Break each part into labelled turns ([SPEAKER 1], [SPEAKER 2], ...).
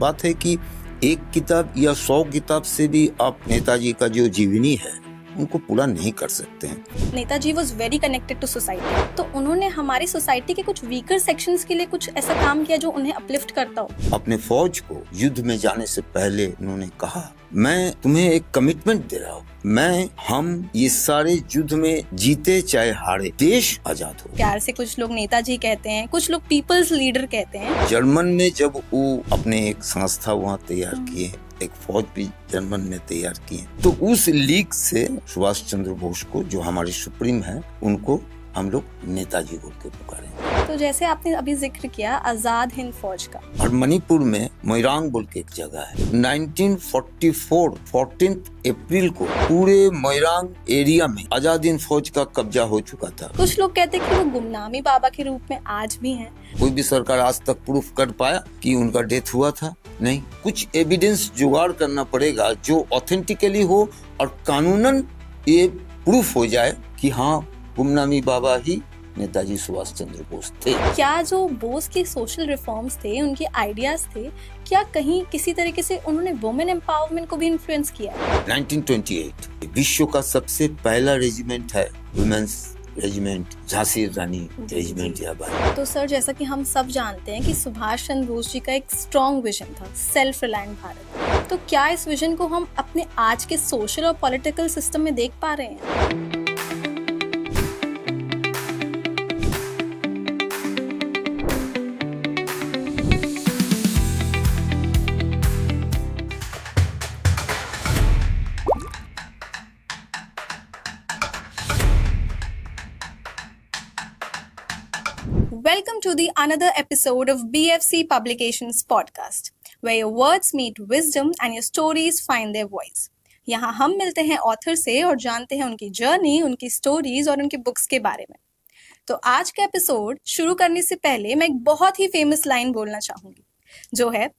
[SPEAKER 1] बात है कि एक किताब या 100 किताब से भी आप नेताजी का जो जीवनी है उनको पूरा नहीं कर सकते हैं।
[SPEAKER 2] Netaji was very connected to society, तो उन्होंने हमारी सोसाइटी के कुछ वीकर सेक्शंस के लिए कुछ ऐसा काम किया जो उन्हें अपलिफ्ट करता हो।
[SPEAKER 1] अपने फौज को युद्ध में जाने से पहले उन्होंने कहा, मैं तुम्हें एक कमिटमेंट दे रहा हूँ, हम ये सारे युद्ध में जीते चाहे हारे, देश आजाद हो।
[SPEAKER 2] प्यार से कुछ लोग नेताजी कहते हैं, कुछ लोग पीपल्स लीडर कहते हैं।
[SPEAKER 1] जर्मन ने जब वो अपने एक संस्था वहाँ तैयार किए, एक फौज भी जर्मन ने तैयार किए, तो उस लीग से सुभाष चंद्र बोस को, जो हमारे सुप्रीम है, उनको हम लोग नेताजी बोल के पुकारे।
[SPEAKER 2] तो जैसे आपने अभी जिक्र किया आजाद हिंद फौज का,
[SPEAKER 1] और मणिपुर में मोइरांग बोल के एक जगह है। 1944 14 अप्रैल को पूरे मोइरांग एरिया में आजाद हिंद फौज का कब्जा हो चुका था।
[SPEAKER 2] कुछ लोग कहते हैं कि वो गुमनामी बाबा के रूप में आज भी हैं।
[SPEAKER 1] कोई भी सरकार आज तक प्रूफ कर पाया कि उनका डेथ हुआ था? नहीं। कुछ एविडेंस जुगाड़ करना पड़ेगा जो ऑथेंटिकली हो और कानूनन ये प्रूफ हो जाए कि हाँ, गुमनामी बाबा ही नेताजी सुभाष चंद्र बोस थे।
[SPEAKER 2] क्या जो बोस के सोशल रिफॉर्म्स थे, उनके आइडियाज थे, क्या कहीं किसी तरीके से उन्होंने वुमेन एम्पावरमेंट को भी इन्फ्लुएंस किया?
[SPEAKER 1] 1928 विश्व का सबसे पहला रेजिमेंट है वुमेन्स रेजिमेंट, झांसी रानी रेजिमेंट या बाई।
[SPEAKER 2] तो सर, जैसा कि हम सब जानते हैं कि सुभाष चंद्र बोस जी का एक स्ट्रॉन्ग विजन था, सेल्फ रिलायंट भारत। तो क्या इस विजन को हम अपने आज के सोशल और पॉलिटिकल सिस्टम में देख पा रहे हैं? Welcome to the another episode of BFC Publications podcast, where your words meet wisdom and your stories find their voice. यहाँ हम मिलते हैं ऑथर से और जानते हैं उनकी जर्नी, उनकी स्टोरीज और उनकी बुक्स के बारे में। तो आज का एपिसोड शुरू करने से पहले मैं एक बहुत ही फेमस लाइन बोलना चाहूंगी, जो है,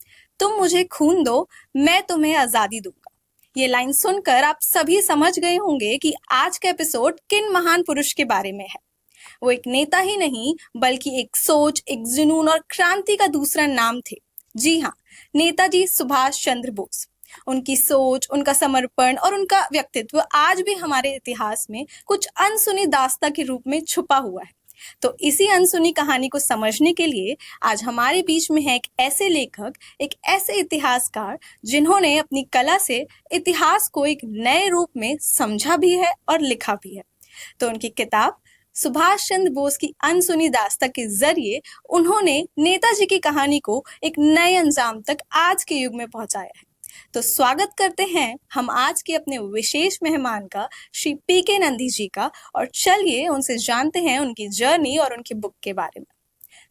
[SPEAKER 2] तुम मुझे खून दो, मैं तुम्हें आजादी दूंगा। ये लाइन सुनकर आप सभी समझ गए होंगे कि आज का एपिसोड किन महान पुरुष के बारे में है। वो एक नेता ही नहीं, बल्कि एक सोच, एक जुनून और क्रांति का दूसरा नाम थे। जी हाँ, नेताजी सुभाष चंद्र बोस। उनकी सोच, उनका समर्पण और उनका व्यक्तित्व आज भी हमारे इतिहास में कुछ अनसुनी दास्तां के रूप में छुपा हुआ है। तो इसी अनसुनी कहानी को समझने के लिए आज हमारे बीच में है एक ऐसे लेखक, एक ऐसे इतिहासकार जिन्होंने अपनी कला से इतिहास को एक नए रूप में समझा भी है और लिखा भी है। तो उनकी किताब सुभाष चंद्र बोस की अनसुनी दास्तां के जरिए उन्होंने नेताजी की कहानी को एक नए अंजाम तक आज के युग में पहुंचाया है। तो स्वागत करते हैं हम आज के अपने विशेष मेहमान का, श्री पीके नंदी जी का, और चलिए उनसे जानते हैं उनकी जर्नी और उनकी बुक के बारे में।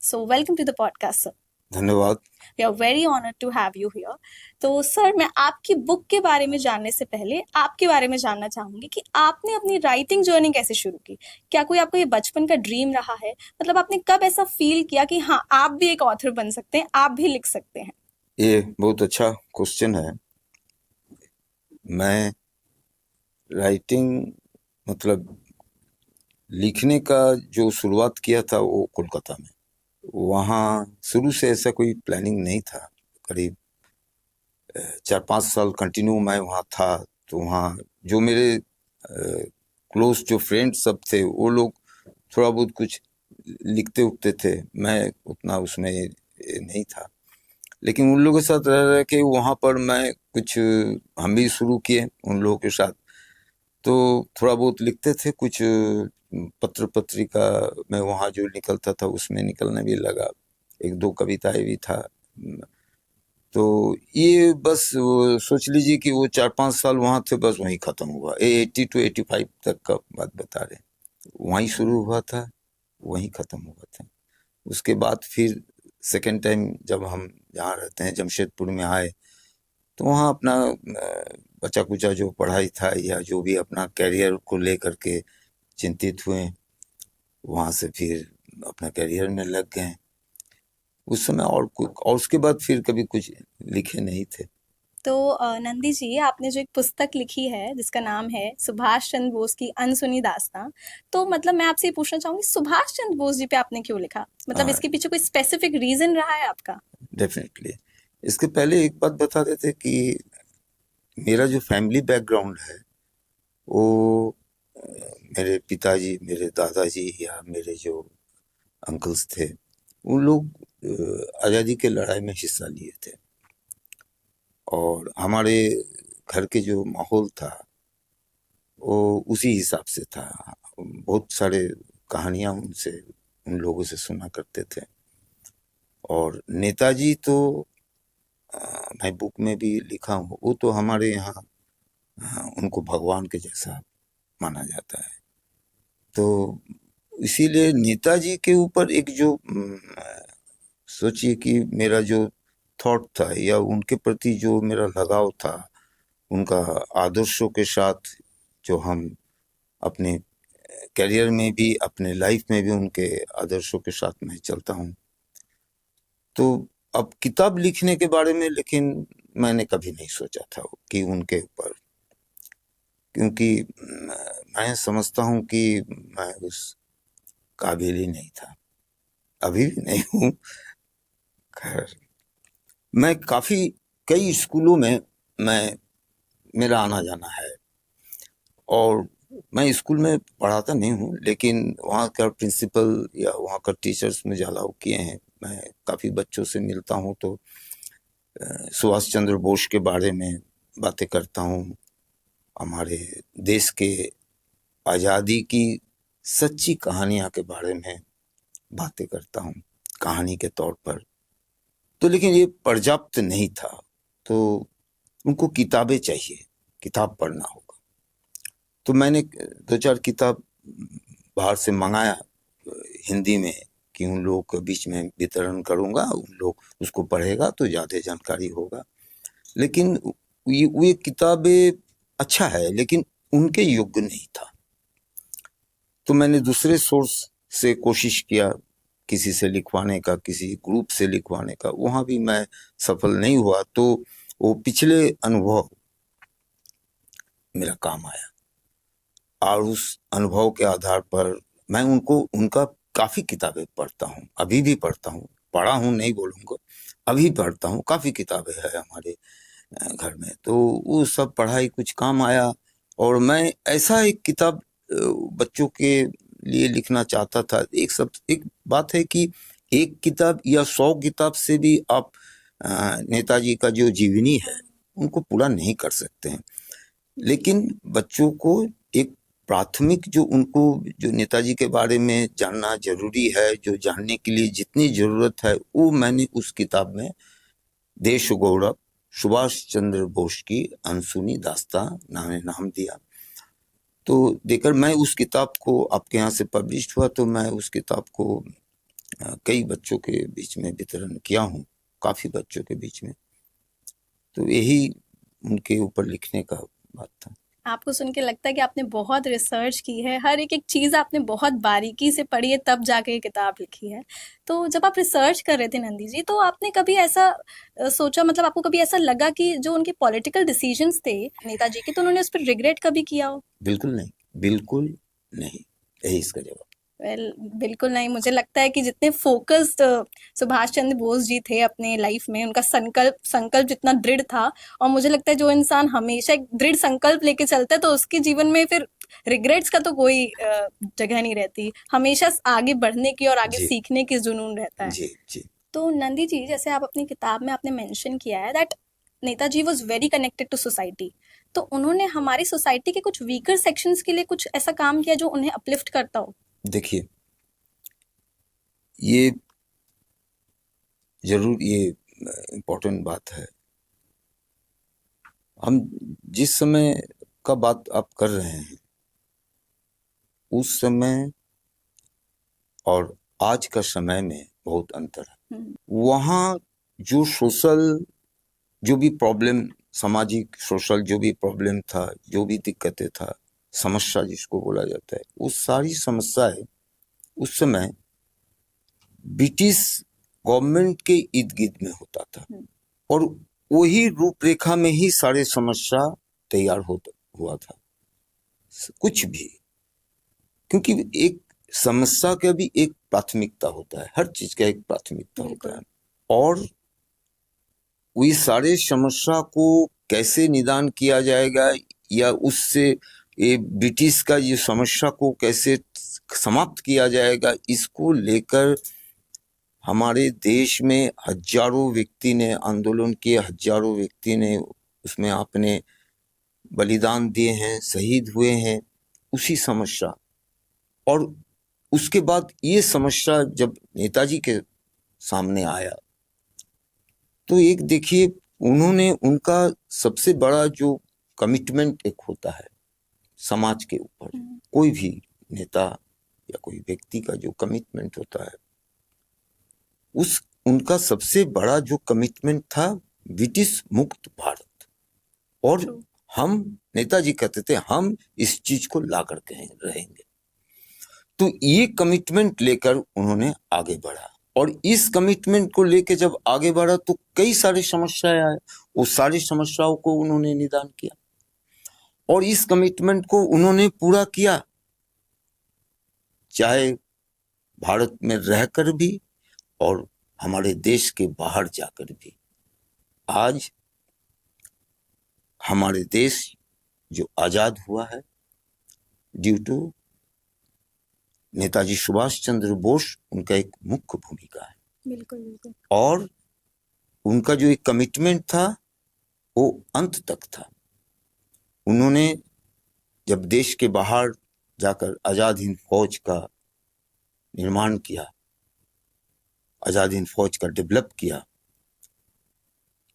[SPEAKER 2] So welcome to the podcast sir.
[SPEAKER 1] धन्यवाद।
[SPEAKER 2] We are very honoured to have you here. तो सर, मैं आपकी बुक के बारे में जानने से पहले आपके बारे में जानना चाहूंगी कि आपने अपनी राइटिंग जर्नी कैसे शुरू की। क्या कोई आपको ये बचपन का ड्रीम रहा है? मतलब आपने कब ऐसा फील किया कि हाँ, आप भी एक ऑथर बन सकते हैं, आप भी लिख सकते हैं?
[SPEAKER 1] ये बहुत अच्छा क्वेश्चन है। मैं राइटिंग मतलब लिखने का जो शुरुआत किया था वो कोलकाता में। वहाँ शुरू से ऐसा कोई प्लानिंग नहीं था। करीब 4-5 साल कंटिन्यू मैं वहाँ था। तो वहाँ जो मेरे क्लोज जो फ्रेंड सब थे, वो लोग थोड़ा बहुत कुछ लिखते उखते थे, मैं उतना उसमें नहीं था। लेकिन उन लोगों के साथ रह रह के वहाँ पर मैं कुछ हम भी शुरू किए उन लोगों के साथ। तो थोड़ा बहुत लिखते थे, कुछ पत्र पत्रिका में वहाँ जो निकलता था उसमें निकलने भी लगा, 1-2 कविताएं भी था। तो ये बस सोच लीजिए कि वो 4-5 साल वहाँ थे, बस वहीं ख़त्म हुआ। 80 to 85 तक का बात बता रहे, वहीं शुरू हुआ था, वहीं ख़त्म हुआ था। उसके बाद फिर सेकेंड टाइम जब हम जहाँ रहते हैं जमशेदपुर में आए, तो वहाँ अपना बचा कुचा जो पढ़ाई था या जो भी अपना कैरियर को लेकर के चिंतित हुए, वहाँ से फिर अपना कैरियर में लग गए उस समय। और उसके बाद फिर कभी कुछ लिखे नहीं थे।
[SPEAKER 2] तो नंदी जी, आपने जो एक पुस्तक लिखी है जिसका नाम है सुभाष चंद्र बोस की अनसुनी दास्तां, तो मतलब मैं आपसे ये पूछना चाहूंगी, सुभाष चंद्र बोस जी पे आपने क्यों लिखा? मतलब इसके पीछे कोई स्पेसिफिक रीजन रहा है आपका?
[SPEAKER 1] डेफिनेटली इसके पहले एक बात बता देते कि मेरा जो फैमिली बैकग्राउंड है वो मेरे पिताजी, मेरे दादाजी या मेरे जो अंकल्स थे, उन लोग आज़ादी के लड़ाई में हिस्सा लिए थे। और हमारे घर के जो माहौल था वो उसी हिसाब से था। बहुत सारे कहानियां उन लोगों से सुना करते थे। और नेताजी तो मैं बुक में भी लिखा हूँ, वो तो हमारे यहाँ उनको भगवान के जैसा माना जाता है। तो इसीलिए नेताजी के ऊपर एक जो सोचिए कि मेरा जो थॉट था या उनके प्रति जो मेरा लगाव था, उनका आदर्शों के साथ जो हम अपने करियर में भी, अपने लाइफ में भी उनके आदर्शों के साथ मैं चलता हूँ। तो अब किताब लिखने के बारे में लेकिन मैंने कभी नहीं सोचा था कि उनके ऊपर, क्योंकि मैं समझता हूँ कि मैं उस काबिल ही नहीं था, अभी भी नहीं हूँ। खैर, मैं काफ़ी कई स्कूलों में मेरा आना जाना है और मैं स्कूल में पढ़ाता नहीं हूँ, लेकिन वहाँ का प्रिंसिपल या वहाँ का टीचर्स मुझे अलाउ किए हैं। मैं काफ़ी बच्चों से मिलता हूँ तो सुभाष चंद्र बोस के बारे में बातें करता हूँ, हमारे देश के आज़ादी की सच्ची कहानियाँ के बारे में बातें करता हूँ कहानी के तौर पर। तो लेकिन ये पर्याप्त नहीं था, तो उनको किताबें चाहिए, किताब पढ़ना होगा। तो मैंने 2-4 किताब बाहर से मंगाया हिंदी में कि उन लोगों के बीच में वितरण करूँगा, उन लोग उसको पढ़ेगा तो ज़्यादा जानकारी होगा। लेकिन ये किताबें अच्छा है लेकिन उनके योग्य नहीं था। तो मैंने दूसरे सोर्स से कोशिश किया किसी से लिखवाने का, किसी ग्रुप से लिखवाने का, वहाँ भी मैं सफल नहीं हुआ। तो वो पिछले अनुभव मेरा काम आया और उस अनुभव के आधार पर मैं उनका काफ़ी किताबें पढ़ता हूँ, अभी भी पढ़ता हूँ, पढ़ा हूँ नहीं बोलूँगा, अभी पढ़ता हूँ। काफ़ी किताबें हैं हमारे घर में, तो वो सब पढ़ाई कुछ काम आया। और मैं ऐसा एक किताब बच्चों के लिए लिखना चाहता था। एक बात है कि एक किताब या 100 किताब से भी आप नेताजी का जो जीवनी है उनको पूरा नहीं कर सकते हैं, लेकिन बच्चों को एक प्राथमिक जो नेताजी के बारे में जानना जरूरी है, जो जानने के लिए जितनी जरूरत है, वो मैंने उस किताब में देश गौरव सुभाष चंद्र बोस की अनसुनी दास्तां नाम दिया। तो देकर मैं उस किताब को आपके यहाँ से पब्लिश हुआ, तो मैं उस किताब को कई बच्चों के बीच में वितरण किया हूँ, काफ़ी बच्चों के बीच में। तो यही उनके ऊपर लिखने का बात था।
[SPEAKER 2] आपको सुन के लगता है कि आपने बहुत रिसर्च की है, हर एक चीज़ आपने बहुत बारीकी से पढ़ी है, तब जाके ये किताब लिखी है। तो जब आप रिसर्च कर रहे थे नंदी जी, तो आपने कभी ऐसा सोचा, मतलब आपको कभी ऐसा लगा कि जो उनके पॉलिटिकल डिसीजंस थे नेताजी के, तो उन्होंने उस पर रिग्रेट कभी किया हो?
[SPEAKER 1] बिल्कुल नहीं, बिल्कुल नहीं, यही इसका जवाब।
[SPEAKER 2] वेल, बिल्कुल नहीं। मुझे लगता है कि जितने फोकस्ड सुभाष चंद्र बोस जी थे अपने लाइफ में, उनका संकल्प जितना दृढ़ था, और मुझे लगता है जो इंसान हमेशा एक दृढ़ संकल्प लेके चलता है तो उसके जीवन में फिर रिग्रेट्स का तो कोई जगह नहीं रहती। हमेशा आगे बढ़ने की और आगे
[SPEAKER 1] जी
[SPEAKER 2] सीखने की जुनून रहता है।
[SPEAKER 1] जी जी।
[SPEAKER 2] तो नंदी जी, जैसे आप अपनी किताब में आपने मेंशन किया है that Netaji was very connected to society, तो उन्होंने हमारी सोसाइटी के कुछ वीकर सेक्शंस के लिए कुछ ऐसा काम किया जो उन्हें अपलिफ्ट करता हो?
[SPEAKER 1] देखिए, ये जरूर ये इम्पोर्टेंट बात है। हम जिस समय का बात आप कर रहे हैं, उस समय और आज का समय में बहुत अंतर है। वहाँ जो भी प्रॉब्लम, सामाजिक सोशल जो भी प्रॉब्लम था, जो भी दिक्कतें था, समस्या जिसको बोला जाता है, वो सारी समस्याएं उस समय ब्रिटिश गवर्नमेंट के इर्द गिर्द में होता था, और वही रूपरेखा में ही सारे समस्या तैयार हुआ था। कुछ भी, क्योंकि एक समस्या का भी एक प्राथमिकता होता है, हर चीज का एक प्राथमिकता होता है। और वही सारे समस्या को कैसे निदान किया जाएगा, या उससे ये ब्रिटिश का ये समस्या को कैसे समाप्त किया जाएगा, इसको लेकर हमारे देश में हजारों व्यक्ति ने आंदोलन किए, हजारों व्यक्ति ने उसमें अपने बलिदान दिए हैं, शहीद हुए हैं उसी समस्या। और उसके बाद ये समस्या जब नेताजी के सामने आया तो एक देखिए, उन्होंने उनका सबसे बड़ा जो कमिटमेंट एक होता है समाज के ऊपर, कोई भी नेता या कोई व्यक्ति का जो कमिटमेंट होता है, उस उनका सबसे बड़ा जो कमिटमेंट था ब्रिटिश मुक्त भारत। और हम, नेताजी कहते थे, हम इस चीज को ला करके रहेंगे। तो ये कमिटमेंट लेकर उन्होंने आगे बढ़ा, और इस कमिटमेंट को लेकर जब आगे बढ़ा तो कई सारी समस्याएं आए, वो सारी समस्याओं को उन्होंने निदान किया और इस कमिटमेंट को उन्होंने पूरा किया, चाहे भारत में रहकर भी और हमारे देश के बाहर जाकर भी। आज हमारे देश जो आजाद हुआ है ड्यू टू नेताजी सुभाष चंद्र बोस, उनका एक मुख्य भूमिका है।
[SPEAKER 2] बिल्कुल बिल्कुल।
[SPEAKER 1] और उनका जो एक कमिटमेंट था वो अंत तक था। उन्होंने जब देश के बाहर जाकर आजाद हिंद फौज का निर्माण किया, आजाद हिंद फौज का डेवलप किया,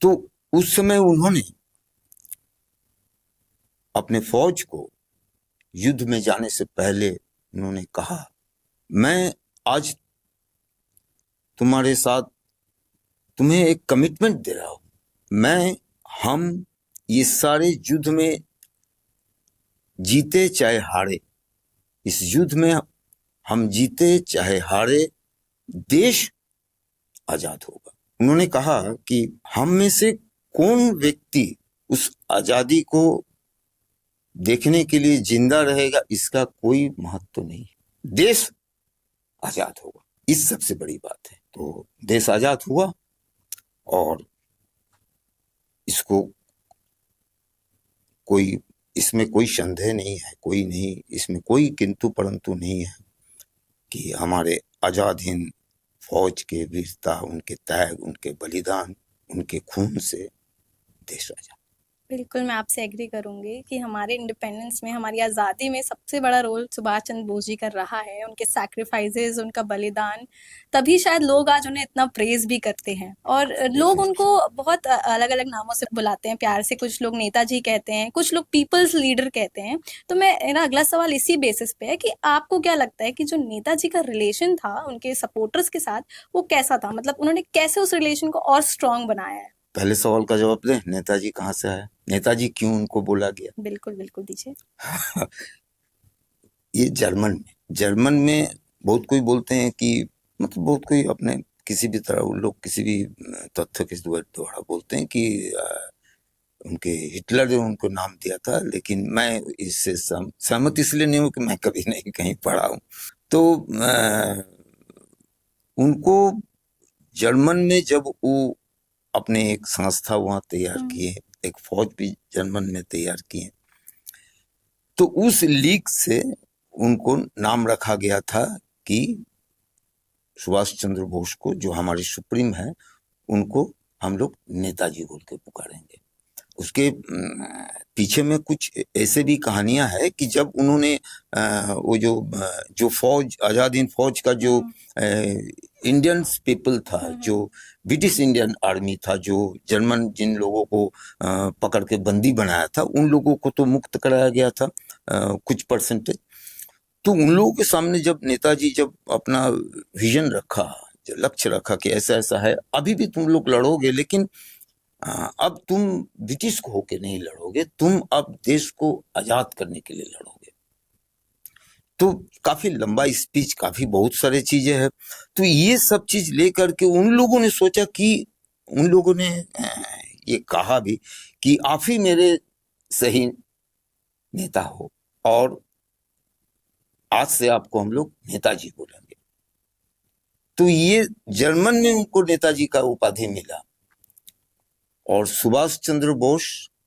[SPEAKER 1] तो उस समय उन्होंने अपने फौज को युद्ध में जाने से पहले उन्होंने कहा, मैं आज तुम्हारे साथ तुम्हें एक कमिटमेंट दे रहा हूं, हम ये सारे युद्ध में जीते चाहे हारे, इस युद्ध में हम जीते चाहे हारे, देश आजाद होगा। उन्होंने कहा कि हम में से कौन व्यक्ति उस आजादी को देखने के लिए जिंदा रहेगा, इसका कोई महत्व नहीं, देश आजाद होगा, इस सबसे बड़ी बात है। तो देश आजाद हुआ और इसको कोई, इसमें कोई संदेह नहीं है, कोई नहीं, इसमें कोई किंतु परंतु नहीं है कि हमारे आजाद हिंद फौज के वीरता, उनके त्याग, उनके बलिदान, उनके खून से देश आजाद।
[SPEAKER 2] बिल्कुल, मैं आपसे एग्री करूंगी कि हमारे इंडिपेंडेंस में, हमारी आज़ादी में सबसे बड़ा रोल सुभाष चंद्र बोस जी का रहा है। उनके सैक्रिफाइसेस, उनका बलिदान, तभी शायद लोग आज उन्हें इतना प्रेज भी करते हैं। और लोग उनको बहुत अलग अलग नामों से बुलाते हैं प्यार से। कुछ लोग नेताजी कहते हैं, कुछ लोग पीपल्स लीडर कहते हैं। तो मेरा अगला सवाल इसी बेसिस पे है कि आपको क्या लगता है कि जो नेताजी का रिलेशन था उनके सपोर्टर्स के साथ, वो कैसा था? मतलब उन्होंने कैसे उस रिलेशन को और स्ट्रांग बनाया है?
[SPEAKER 1] पहले सवाल का जवाब दें, नेताजी कहाँ से आया, नेताजी क्यों उनको बोला गया?
[SPEAKER 2] बिल्कुल बिल्कुल दीजिए।
[SPEAKER 1] ये जर्मन में बहुत कोई बोलते हैं कि, मतलब बहुत कोई अपने किसी भी तरह, उन लोग किसी भी तथ्य के द्वारा बोलते हैं कि उनके हिटलर ने उनको नाम दिया था, लेकिन मैं इससे सहमत इसलिए नहीं हूँ कि मैं कभी नहीं कहीं पढ़ा हूँ। तो उनको जर्मन में जब वो अपने एक संस्था वहां तैयार किए, एक फौज भी जर्मन में तैयार किए, तो उस लीग से उनको नाम रखा गया था कि सुभाष चंद्र बोस को, जो हमारे सुप्रीम है, उनको हम लोग नेताजी बोल के पुकारेंगे। उसके पीछे में कुछ ऐसे भी कहानियां है कि जब उन्होंने वो जो फौज, आजाद हिंद फौज का जो इंडियन पीपल था, जो ब्रिटिश इंडियन आर्मी था, जो जर्मन जिन लोगों को पकड़ के बंदी बनाया था, उन लोगों को तो मुक्त कराया गया था कुछ परसेंटेज। तो उन लोगों के सामने जब नेताजी जब अपना विजन रखा, लक्ष्य रखा कि ऐसा ऐसा है, अभी भी तुम लोग लड़ोगे, लेकिन अब तुम ब्रिटिश को होके नहीं लड़ोगे, तुम अब देश को आजाद करने के लिए लड़ोगे। तो काफी लंबा स्पीच, काफी बहुत सारे चीजें हैं। तो ये सब चीज लेकर के उन लोगों ने सोचा कि, उन लोगों ने ये कहा भी कि आप ही मेरे सही नेता हो, और आज से आपको हम लोग नेताजी बोलेंगे। तो ये जर्मन में उनको नेताजी का उपाधि मिला। और सुभाष चंद्र बोस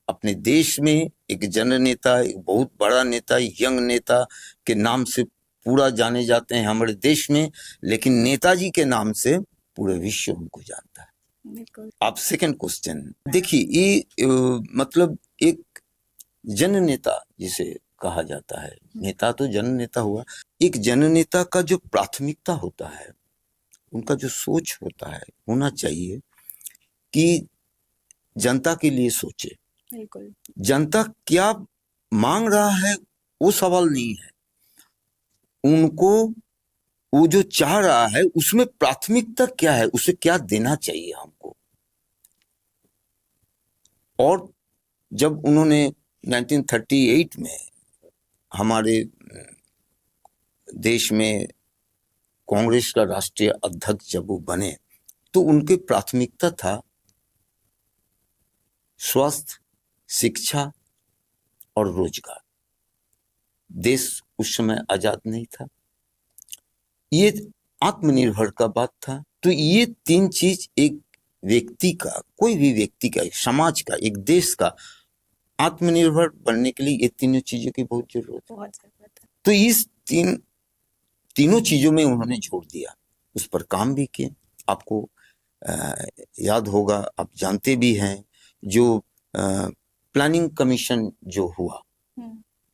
[SPEAKER 1] अपने देश में एक जननेता, एक बहुत बड़ा नेता, यंग नेता के नाम से पूरा जाने जाते हैं हमारे देश में, लेकिन नेताजी के नाम से पूरे विश्व उनको जानता है।
[SPEAKER 2] बिल्कुल।
[SPEAKER 1] आप सेकंड क्वेश्चन देखिए, ये मतलब एक जननेता जिसे कहा जाता है, नेता तो जननेता हुआ, एक जननेता का जो प्राथमिकता होता है, उनका जो सोच होता है, होना चाहिए कि जनता के लिए सोचे।
[SPEAKER 2] बिल्कुल।
[SPEAKER 1] जनता क्या मांग रहा है वो सवाल नहीं है, उनको वो जो चाह रहा है उसमें प्राथमिकता क्या है, उसे क्या देना चाहिए हमको। और जब उन्होंने 1938 में हमारे देश में कांग्रेस का राष्ट्रीय अध्यक्ष जब वो बने, तो उनकी प्राथमिकता था स्वास्थ्य, शिक्षा और रोजगार। देश उस समय आजाद नहीं था, ये आत्मनिर्भर का बात था। तो ये तीन चीज एक व्यक्ति का, कोई भी व्यक्ति का, एक समाज का, एक देश का आत्मनिर्भर बनने के लिए ये तीनों चीजों की बहुत जरूरत है। तो इस तीनों चीजों में उन्होंने जोर दिया, उस पर काम भी किए। आपको याद होगा, आप जानते भी हैं, जो प्लानिंग कमीशन जो हुआ,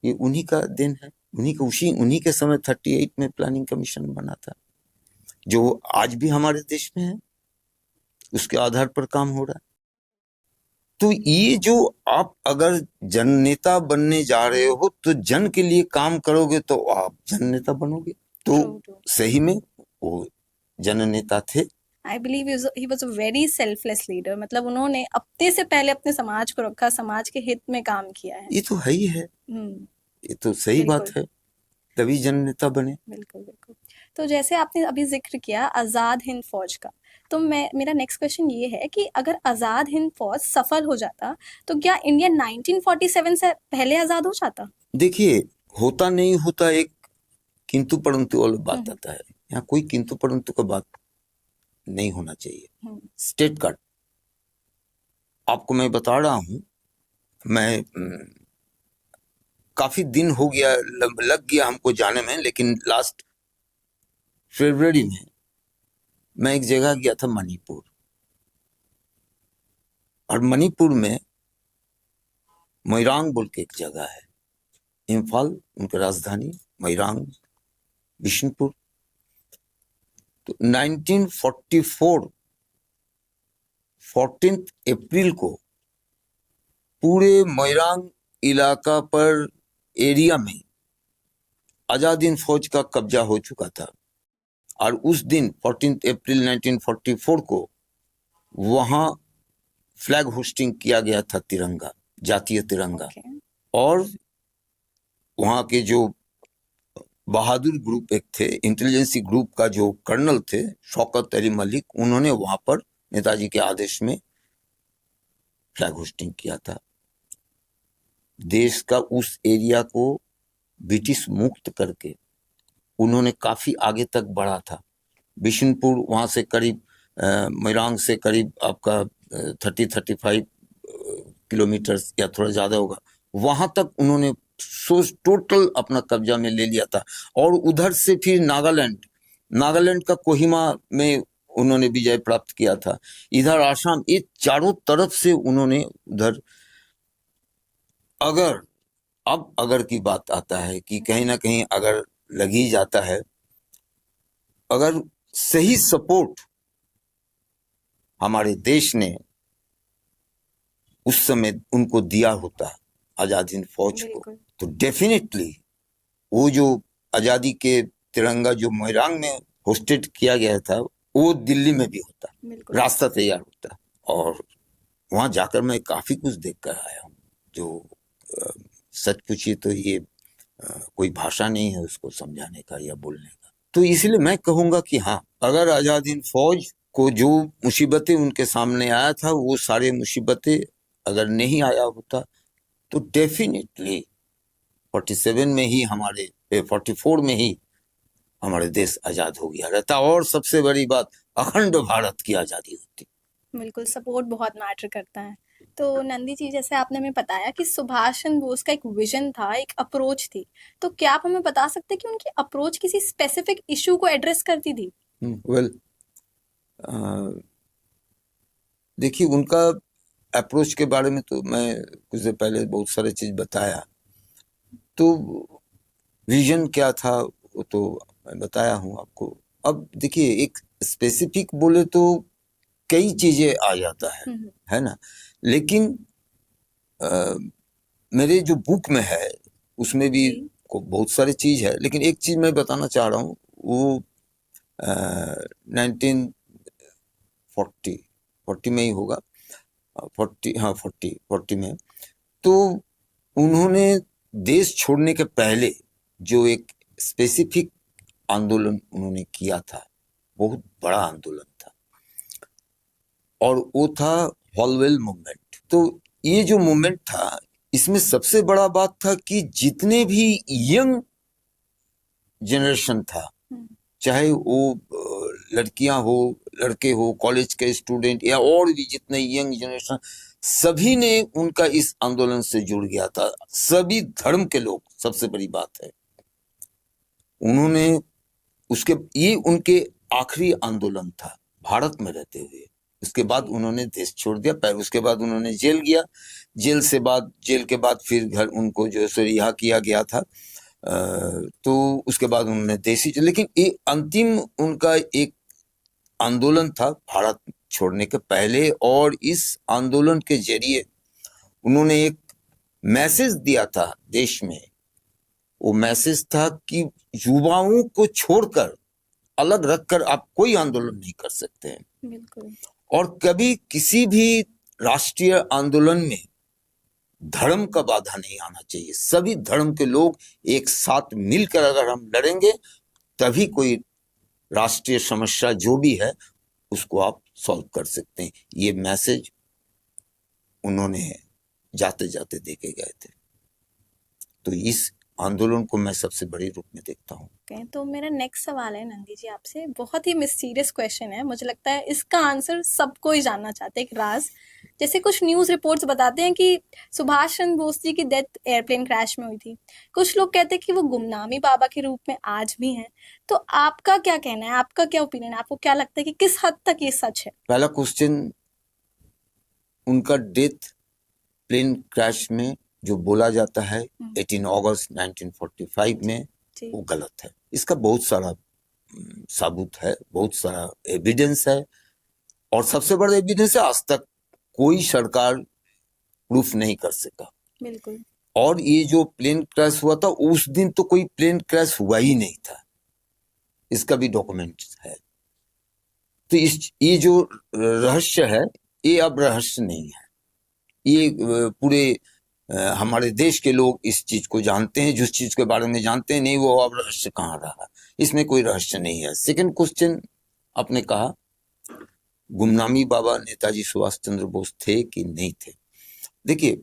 [SPEAKER 1] ये उन्हीं का देन है, उन्हीं के समय 38 में प्लानिंग कमीशन बना था, जो आज भी हमारे देश में है, उसके आधार पर काम हो रहा है। तो ये जो आप अगर जननेता बनने जा रहे हो तो जन के लिए काम करोगे तो आप जननेता बनोगे। तो सही में वो जननेता थे।
[SPEAKER 2] I believe he was a very selfless leader, मतलब उन्होंने अपने से पहले अपने समाज को रखा, समाज के हित में काम किया है।
[SPEAKER 1] ये तो है ही है, ये तो सही बात है, तभी जननेता बने।
[SPEAKER 2] बिल्कुल बिल्कुल। तो जैसे आपने अभी जिक्र किया आज़ाद हिंद फौज का, तो मेरा नेक्स्ट क्वेश्चन ये है कि अगर आज़ाद हिंद फौज सफल हो जाता तो क्या इंडिया 1947 से पहले आज़ाद हो जाता?
[SPEAKER 1] देखिए, होता नहीं होता एक किंतु परंतु वाला बात आता है, यहाँ कोई किंतु परंतु का बात नहीं होना चाहिए। स्टेट कार्ड आपको मैं बता रहा हूं, मैं काफी दिन हो गया, लग गया हमको जाने में, लेकिन लास्ट फरवरी में मैं एक जगह गया था, मणिपुर। और मणिपुर में मोइरांग बोल के एक जगह है, इम्फाल उनकी राजधानी, मोइरांग, बिशनपुर। तो 1944 14 अप्रैल को पूरे मोइरांग इलाका पर, एरिया में आजाद हिंद फौज का कब्जा हो चुका था। और उस दिन 14 अप्रैल 1944 को वहां फ्लैग होस्टिंग किया गया था, तिरंगा, जातीय तिरंगा। और वहां के जो बहादुर ग्रुप एक थे, इंटेलिजेंसी ग्रुप का जो कर्नल थे शौकत अली मलिक, उन्होंने वहां पर नेताजी के आदेश में फ्लैग होस्टिंग किया था। देश का उस एरिया को ब्रिटिश मुक्त करके उन्होंने काफी आगे तक बढ़ा था। बिशनपुर वहां से करीब मोइरांग से करीब आपका 30-35 किलोमीटर या थोड़ा ज्यादा होगा, वहां तक उन्होंने टोटल अपना कब्जा में ले लिया था। और उधर से फिर नागालैंड का कोहिमा में उन्होंने विजय प्राप्त किया था। इधर आसाम, ये चारों तरफ से उन्होंने उधर, अगर की बात आता है कि कहीं ना कहीं अगर लग ही जाता है, अगर सही सपोर्ट हमारे देश ने उस समय उनको दिया होता आजाद हिंद फौज को, तो डेफिनेटली वो जो आजादी के तिरंगा जो मोइरांग में होस्टेड किया गया था, वो दिल्ली में भी होता, रास्ता तैयार होता। और वहां जाकर मैं काफी कुछ देख कर आया हूँ, जो सच पूछिए तो ये कोई भाषा नहीं है उसको समझाने का या बोलने का। तो इसलिए मैं कहूंगा कि हाँ, अगर आजाद हिंद फौज को जो मुसीबतें उनके सामने आया था, वो सारे मुसीबतें अगर नहीं आया होता तो डेफिनेटली 47 में ही 44 में ही हमारे देश आजाद हो गया रहता। और सबसे बड़ी बात, अखंड भारत की आजादी होती।
[SPEAKER 2] बिल्कुल, सपोर्ट बहुत मैटर करता है। तो नंदी जी, जैसे आपने हमें बताया कि सुभाष चंद्र बोस का एक विजन था, एक अप्रोच थी, तो क्या आप हमें बता सकते हैं कि उनकी अप्रोच किसी स्पेसिफिक इशू को एड्रेस करती थी?
[SPEAKER 1] वेल, देखिए, उनका अप्रोच के बारे में तो मैं कुछ देर पहले बहुत सारे चीज बताया। तो विजन क्या था वो तो मैं बताया हूँ आपको। अब देखिए, एक स्पेसिफिक बोले तो कई चीजें आ जाता है ना। लेकिन मेरे जो बुक में है उसमें भी
[SPEAKER 2] जी।
[SPEAKER 1] बहुत सारी चीज है, लेकिन एक चीज मैं बताना चाह रहा हूँ। वो 1940 में ही होगा। 40, हाँ, 40 में। तो उन्होंने देश छोड़ने के पहले जो एक स्पेसिफिक आंदोलन उन्होंने किया था, बहुत बड़ा आंदोलन था, और वो था हॉलवेल मूवमेंट। तो ये जो मूवमेंट था, इसमें सबसे बड़ा बात था कि जितने भी यंग जनरेशन था, चाहे वो लड़कियां हो, लड़के हो, कॉलेज के स्टूडेंट, या और भी जितने यंग जनरेशन, सभी ने उनका इस आंदोलन से जुड़ गया था। सभी धर्म के लोग, सबसे बड़ी बात है, उन्होंने ये उनके आखिरी आंदोलन था भारत में रहते हुए। उसके बाद उन्होंने देश छोड़ दिया, पर उसके बाद उन्होंने जेल गया। जेल के बाद फिर घर उनको जो है रिहा किया गया था। तो उसके बाद उन्होंने देश ही, लेकिन ये अंतिम उनका एक आंदोलन था भारत छोड़ने के पहले। और इस आंदोलन के जरिए उन्होंने एक मैसेज दिया था देश में। वो मैसेज था कि युवाओं को छोड़कर, अलग रखकर आप कोई आंदोलन नहीं कर सकते हैं।
[SPEAKER 2] बिल्कुल।
[SPEAKER 1] और कभी किसी भी राष्ट्रीय आंदोलन में धर्म का बाधा नहीं आना चाहिए। सभी धर्म के लोग एक साथ मिलकर अगर हम लड़ेंगे, तभी कोई राष्ट्रीय समस्या जो भी है उसको आप सॉल्व कर सकते हैं। ये मैसेज उन्होंने जाते जाते देके गए थे। तो इस आंदोलन को मैं सबसे बड़े रूप में देखता हूँ।
[SPEAKER 2] ओके, तो मेरा नेक्स्ट सवाल है नंदी जी आपसे, बहुत ही मिस्टीरियस क्वेश्चन है, मुझे लगता है इसका आंसर सबको ही जानना चाहते हैं, एक राज। जैसे कुछ न्यूज़ रिपोर्ट्स बताते हैं कि सुभाष चंद्र बोस जी की डेथ एयरप्लेन क्रैश में हुई थी। कुछ लोग कहते हैं कि वो गुमनामी बाबा के रूप में आज भी हैं। तो आपका क्या कहना है, आपका क्या ओपिनियन है, आपको क्या लगता है कि किस हद तक ये सच है?
[SPEAKER 1] पहला क्वेश्चन, उनका डेथ प्लेन क्रैश में जो बोला जाता है 18 अगस्त 1945 में,
[SPEAKER 2] जी।
[SPEAKER 1] वो गलत है। इसका बहुत सारा साबुत है, बहुत सारा एविडेंस है। और सबसे बड़ा एविडेंस है, आज तक कोई सरकार प्रूफ नहीं कर सका।
[SPEAKER 2] बिल्कुल।
[SPEAKER 1] और ये जो प्लेन क्रैश हुआ था, उस दिन तो कोई प्लेन क्रैश हुआ ही नहीं था, इसका भी डॉक्यूमेंट है। तो ये जो रहस्य है, ये अब रहस्य नहीं है। ये पूरे हमारे देश के लोग इस चीज को जानते हैं। जिस चीज के बारे में जानते हैं, नहीं, वो अब रहस्य कहाँ रहा। इसमें कोई रहस्य नहीं है। सेकंड क्वेश्चन आपने कहा, गुमनामी बाबा नेताजी सुभाष चंद्र बोस थे कि नहीं थे। देखिए,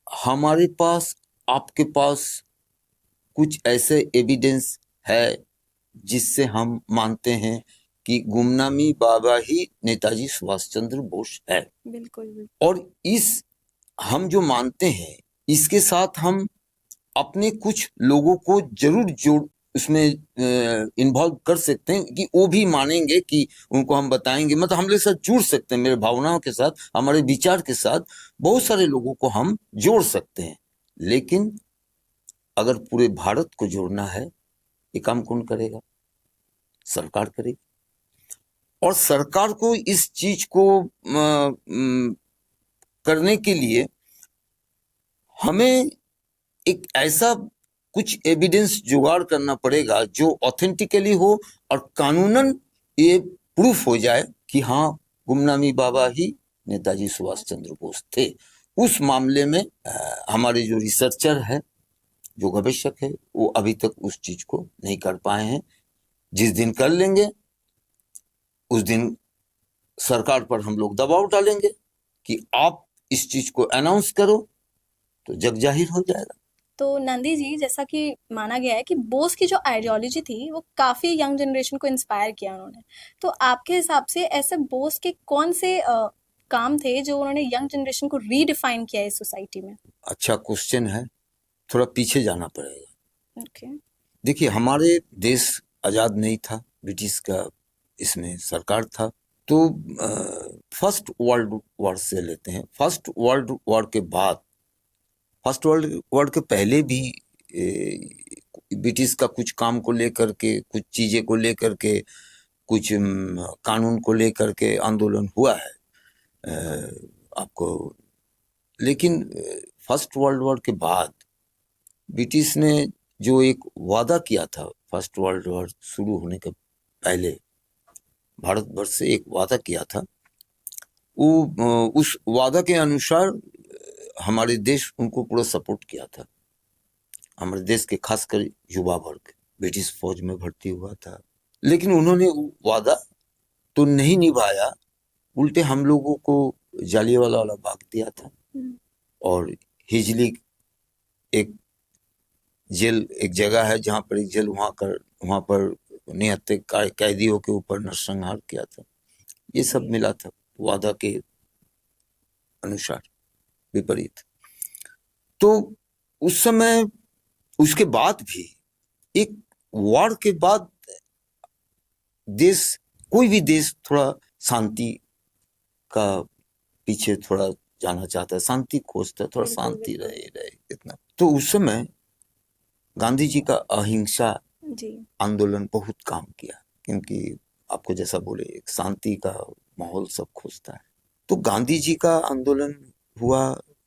[SPEAKER 1] हमारे पास, आपके पास कुछ ऐसे एविडेंस है जिससे हम मानते हैं कि गुमनामी बाबा ही नेताजी सुभाष चंद्र बोस है।
[SPEAKER 2] बिल्कुल।
[SPEAKER 1] और इस हम जो मानते हैं, इसके साथ हम अपने कुछ लोगों को जरूर जोड़ उसमें इन्वॉल्व कर सकते हैं कि वो भी मानेंगे, कि उनको हम बताएंगे, मतलब हम लोग साथ जुड़ सकते हैं, मेरे भावनाओं के साथ, हमारे विचार के साथ बहुत सारे लोगों को हम जोड़ सकते हैं। लेकिन अगर पूरे भारत को जोड़ना है, ये काम कौन करेगा? सरकार करेगी। और सरकार को इस चीज को करने के लिए हमें एक ऐसा कुछ एविडेंस जुगाड़ करना पड़ेगा जो ऑथेंटिकली हो और कानूनन ये प्रूफ हो जाए कि हाँ, गुमनामी बाबा ही नेताजी सुभाष चंद्र बोस थे। उस मामले में हमारे जो रिसर्चर है, जो गवेषक है, वो अभी तक उस चीज को नहीं कर पाए हैं। जिस दिन कर लेंगे, उस दिन सरकार पर हम लोग दबाव डालेंगे कि आप इस चीज को अनाउंस करो, तो जग जाहिर हो जाएगा।
[SPEAKER 2] तो नंदी जी, जैसा कि माना गया है कि बोस की जो आइडियोलॉजी थी वो काफी यंग जनरेशन को इंस्पायर किया उन्होंने। तो आपके हिसाब से ऐसे बोस के कौन से काम थे जो उन्होंने यंग जनरेशन को रीडिफाइन किया इस सोसाइटी में?
[SPEAKER 1] अच्छा क्वेश्चन है, थोड़ा पीछे जाना पड़ेगा।
[SPEAKER 2] ओके।
[SPEAKER 1] देखिए, हमारे देश आज़ाद नहीं था, ब्रिटिश का इसमें सरकार था। तो फर्स्ट वर्ल्ड वॉर से लेते हैं। फर्स्ट वर्ल्ड वॉर के बाद, फर्स्ट वर्ल्ड वॉर के पहले भी ब्रिटिश का कुछ काम को लेकर के, कुछ चीज़ें को लेकर के, कुछ कानून को लेकर के आंदोलन हुआ है आपको। लेकिन फर्स्ट वर्ल्ड वॉर के बाद ब्रिटिश ने जो एक वादा किया था, फर्स्ट वर्ल्ड वॉर शुरू होने के पहले भारतवर्ष से एक वादा किया था, वो उस वादा के अनुसार हमारे देश उनको पूरा सपोर्ट किया था। हमारे देश के खासकर युवा वर्ग ब्रिटिश फौज में भर्ती हुआ था, लेकिन उन्होंने वो वादा तो नहीं निभाया, उल्टे हम लोगों को जालियांवाला बाग दिया था। और हिजली एक जेल, एक जगह है जहाँ पर एक जेल, वहाँ पर निहत्थे कैदियों के ऊपर नरसंहार किया था। ये सब मिला था वादा के अनुसार, विपरीत। तो उस समय, उसके बाद भी, एक वॉर के बाद देश, कोई भी देश थोड़ा शांति का पीछे थोड़ा जाना चाहता है, शांति खोजता है, थोड़ा शांति रहे इतना। तो उस समय गांधी जी का अहिंसा आंदोलन बहुत काम किया, क्योंकि आपको जैसा बोले, एक शांति का माहौल सब खोजता है। तो गांधी जी का आंदोलन हुआ।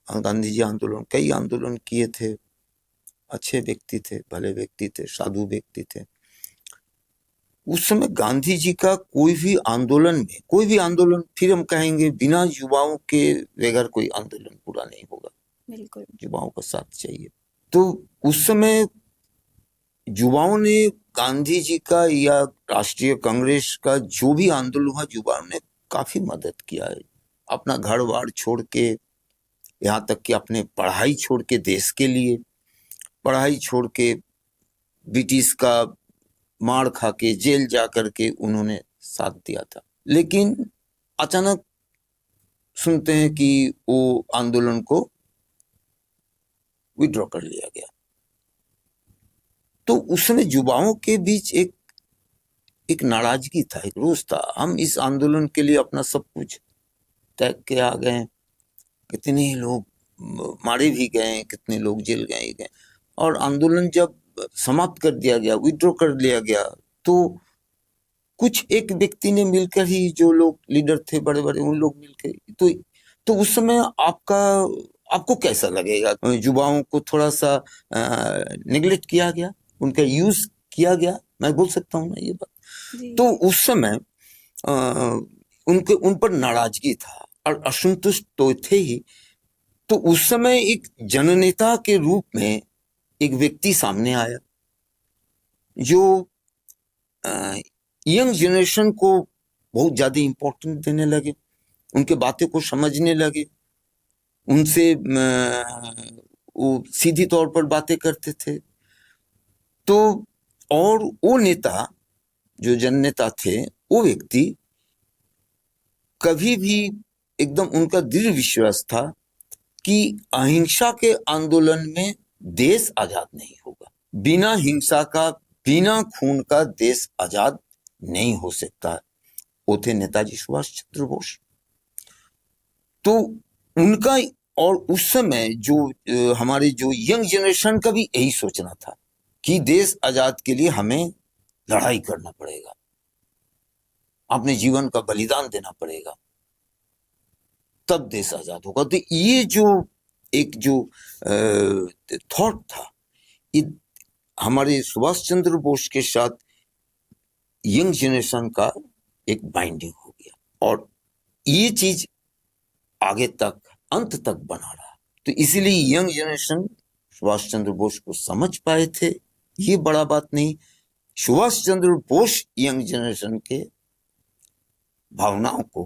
[SPEAKER 1] गांधी जी आंदोलन, कई आंदोलन किए थे, अच्छे व्यक्ति थे, भले व्यक्ति थे, साधु व्यक्ति थे। उस समय गांधी जी का कोई भी आंदोलन फिर हम कहेंगे, बिना युवाओं के बगैर कोई आंदोलन पूरा नहीं होगा।
[SPEAKER 2] बिल्कुल,
[SPEAKER 1] युवाओं का साथ चाहिए। तो उस समय युवाओं ने गांधी जी का या राष्ट्रीय कांग्रेस का जो भी आंदोलन हुआ, युवाओं ने काफी मदद किया है। अपना घर बार छोड़ के, यहाँ तक कि अपने पढ़ाई छोड़ के, देश के लिए पढ़ाई छोड़ के, ब्रिटिश का मार खा के, जेल जा करके उन्होंने साथ दिया था। लेकिन अचानक सुनते हैं कि वो आंदोलन को विड्रॉ कर लिया गया। तो उस समय युवाओं के बीच एक नाराजगी था, एक रोष था। हम इस आंदोलन के लिए अपना सब कुछ त्याग के आ गए, कितने लोग मारे भी गए, कितने लोग जेल गए। और आंदोलन जब समाप्त कर दिया गया, विड्रॉ कर लिया गया, तो कुछ एक व्यक्ति ने मिलकर ही, जो लोग लीडर थे बड़े बड़े, उन लोग मिलकर, तो उस समय आपको कैसा लगेगा? युवाओं को थोड़ा सा निगलेक्ट किया गया, उनका यूज किया गया, मैं बोल सकता हूँ ना ये बात। तो उस समय उन पर नाराजगी था और असंतुष्ट तो थे ही। तो उस समय एक जननेता के रूप में एक व्यक्ति सामने आया, जो यंग जनरेशन को बहुत ज्यादा इंपॉर्टेंट देने लगे, उनके बातें को समझने लगे, उनसे वो सीधी तौर पर बातें करते थे। तो और वो नेता, जो जननेता थे, वो व्यक्ति कभी भी, एकदम उनका दृढ़ विश्वास था कि अहिंसा के आंदोलन में देश आजाद नहीं होगा। बिना हिंसा का, बिना खून का देश आजाद नहीं हो सकता। वो थे नेताजी सुभाष चंद्र बोस। तो उनका, और उस समय जो हमारे जो यंग जनरेशन का भी यही सोचना था कि देश आजाद के लिए हमें लड़ाई करना पड़ेगा, अपने जीवन का बलिदान देना पड़ेगा, तब देश आजाद होगा। तो ये जो थॉट था, ये हमारे सुभाष चंद्र बोस के साथ यंग जनरेशन का एक बाइंडिंग हो गया, और ये चीज आगे तक, अंत तक बना रहा। तो इसीलिए यंग जनरेशन सुभाष चंद्र बोस को समझ पाए थे, ये बड़ा बात नहीं। सुभाष चंद्र बोस यंग जनरेशन के भावनाओं को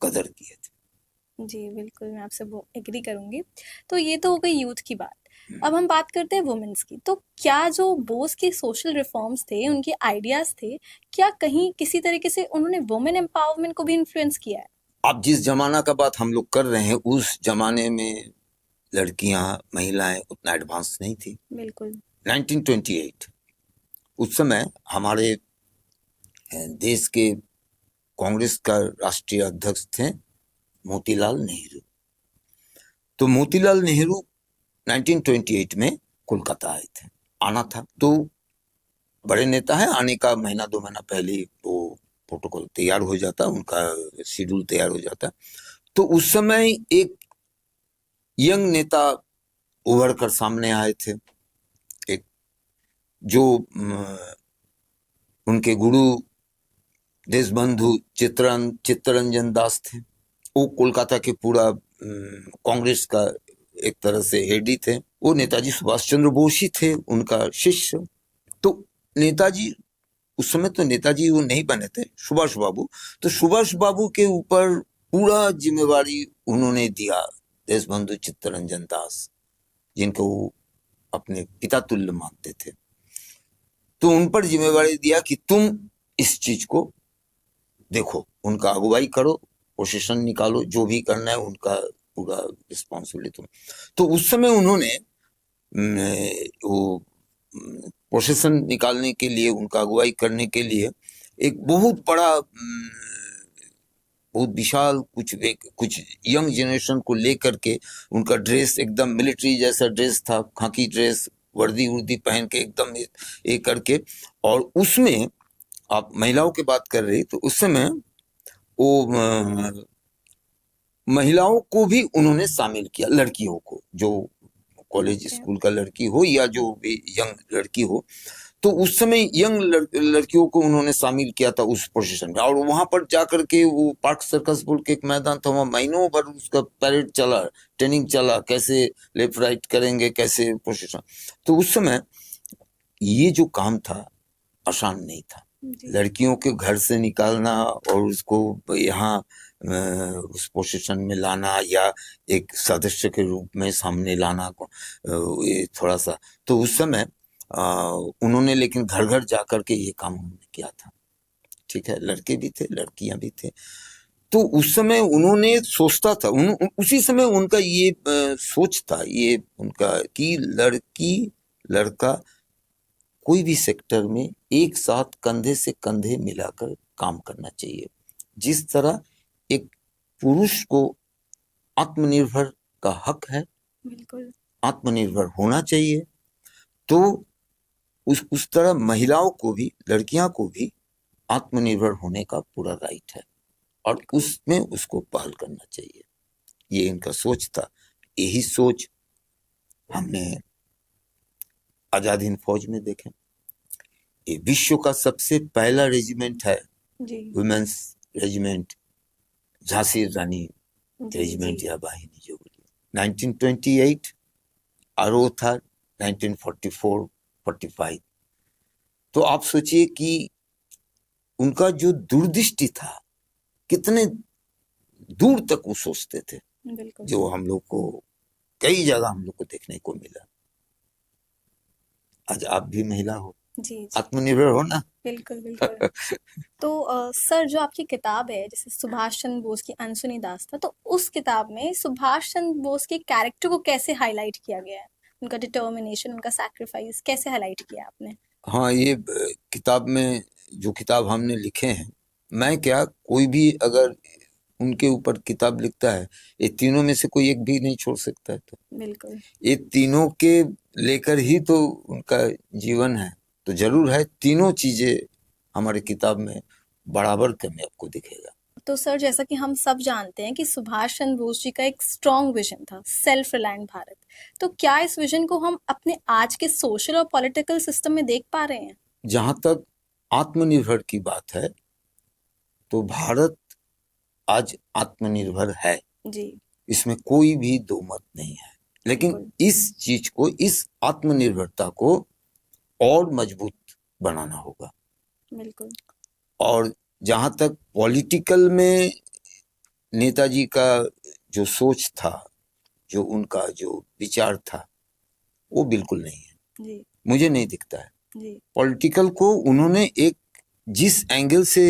[SPEAKER 1] कदर किए थे।
[SPEAKER 2] जी, बिल्कुल, मैं आपसे वो एग्री करूंगी। तो ये तो हो गई यूथ की बात। अब हम बात करते हैं वुमेन्स की। तो क्या जो बोस के सोशल रिफॉर्म्स थे, उनके आइडियाज थे, क्या कहीं किसी तरीके से उन्होंने वुमेन एम्पावरमेंट को भी इन्फ्लुएंस किया है?
[SPEAKER 1] अब जिस जमाना का बात हम लोग कर रहे हैं, उस जमाने में लड़कियां, महिलाएं उतना एडवांस नहीं थी।
[SPEAKER 2] बिल्कुल।
[SPEAKER 1] 1928 उस समय हमारे देश के कांग्रेस का राष्ट्रीय अध्यक्ष थे मोतीलाल नेहरू। तो मोतीलाल नेहरू 1928 में कोलकाता आए थे। आना था तो बड़े नेता है, आने का महीना 2 महीना पहले वो प्रोटोकॉल तैयार हो जाता, उनका शेड्यूल तैयार हो जाता। तो उस समय एक यंग नेता उभर कर सामने आए थे, एक जो उनके गुरु देशबंधु चित्तरंजन दास थे। वो कोलकाता के पूरा कांग्रेस का एक तरह से हेड ही थे। वो नेताजी सुभाष चंद्र बोस ही थे, उनका शिष्य। तो नेताजी उस समय तो नेताजी वो नहीं बने थे, सुभाष बाबू। तो सुभाष बाबू के ऊपर पूरा जिम्मेवारी उन्होंने दिया देशबंधु चित्तरंजन दास, जिनको वो अपने पिता तुल्य मानते थे। तो उन पर जिम्मेवारी दिया कि तुम इस चीज को देखो, उनका अगुवाई करो, पोजीशन निकालो, जो भी करना है उनका पूरा रिस्पॉन्सिबिलिटी। तो उस समय उन्होंने वो पोजीशन निकालने के लिए, उनका अगुवाई करने के लिए एक बहुत बड़ा बहुत विशाल कुछ यंग जनरेशन को लेकर के उनका ड्रेस एकदम मिलिट्री जैसा ड्रेस था, खाकी ड्रेस, वर्दी उर्दी पहन के एकदम ये करके। और उसमें आप महिलाओं की बात कर रही, तो उस समय वो महिलाओं को भी उन्होंने शामिल किया, लड़कियों को, जो कॉलेज स्कूल का लड़की हो या जो भी यंग लड़की हो। तो उस समय यंग लड़कियों को उन्होंने शामिल किया था उस पोजीशन में। और वहां पर जाकर के वो पार्क सर्कस बोल के एक मैदान था, वहां महीनों भर उसका परेड चला, ट्रेनिंग चला, कैसे लेफ्ट राइट करेंगे, कैसे पोजीशन। तो उस समय ये जो काम था आसान नहीं था। लड़कियों के घर से निकालना और उसको यहाँ उस पोजीशन में लाना या एक सदस्य के रूप में सामने लाना को ये थोड़ा सा। तो उस समय उन्होंने लेकिन घर घर जाकर के ये काम उन्होंने किया था। ठीक है, लड़के भी थे, लड़कियां भी थे। तो उस समय उन्होंने सोचता था, उसी समय उनका ये सोच था, ये उनका कि लड़की लड़का कोई भी सेक्टर में एक साथ कंधे से कंधे मिलाकर काम करना चाहिए। जिस तरह एक पुरुष को आत्मनिर्भर का हक है,
[SPEAKER 2] बिल्कुल।
[SPEAKER 1] आत्मनिर्भर होना चाहिए, तो उस तरह महिलाओं को भी, लड़कियां को भी आत्मनिर्भर होने का पूरा राइट है और उसमें उसको पहल करना चाहिए। ये इनका सोच था। यही सोच हमने आजाद हिंद फौज में देखें। ये विश्व का सबसे पहला रेजिमेंट है वुमेन्स रेजिमेंट, झांसी रानी रेजिमेंट या वाहिनी जो बोलिए। 1928 और वो था 1944-45। तो आप सोचिए कि उनका जो दूरदृष्टि था, कितने दूर तक वो सोचते थे, जो हम लोग को कई जगह हम लोग को देखने को मिला। आज आप भी महिला हो,
[SPEAKER 2] जी,
[SPEAKER 1] आत्मनिर्भर हो ना।
[SPEAKER 2] बिल्कुल बिल्कुल। तो सर, जो आपकी किताब है, जैसे सुभाष चंद्र बोस की अनसुनी दास्तां, तो उस किताब में सुभाष चंद्र बोस के कैरेक्टर को कैसे हाईलाइट किया गया है? उनका डिटर्मिनेशन, उनका सैक्रिफाइस कैसे हाईलाइट किया आपने?
[SPEAKER 1] हाँ, ये किताब में जो किताब हमने लिखे हैं, मैं क्या, कोई भी अगर उनके ऊपर किताब लिखता है, ये तीनों में से कोई एक भी नहीं छोड़ सकता है। तो
[SPEAKER 2] बिल्कुल,
[SPEAKER 1] ये तीनों के लेकर ही तो उनका जीवन है। तो जरूर है, तीनों चीजें हमारे किताब में बराबर कमी आपको दिखेगा।
[SPEAKER 2] तो सर, जैसा कि हम सब जानते हैं कि सुभाष चंद्र बोस जी का एक स्ट्रॉन्ग विजन था, सेल्फ रिलायंट भारत। तो क्या इस विजन को हम अपने आज के सोशल और पॉलिटिकल सिस्टम में देख पा रहे हैं?
[SPEAKER 1] जहां तक आत्मनिर्भर की बात है, तो भारत आज आत्मनिर्भर है
[SPEAKER 2] जी,
[SPEAKER 1] इसमें कोई भी दो मत नहीं है। लेकिन इस चीज को, इस आत्मनिर्भरता को और मजबूत बनाना होगा।
[SPEAKER 2] बिल्कुल।
[SPEAKER 1] और जहां तक पॉलिटिकल में नेताजी का जो सोच था, जो उनका जो विचार था, वो बिल्कुल नहीं है।
[SPEAKER 2] जी
[SPEAKER 1] मुझे नहीं दिखता है।
[SPEAKER 2] जी
[SPEAKER 1] पॉलिटिकल को उन्होंने एक जिस एंगल से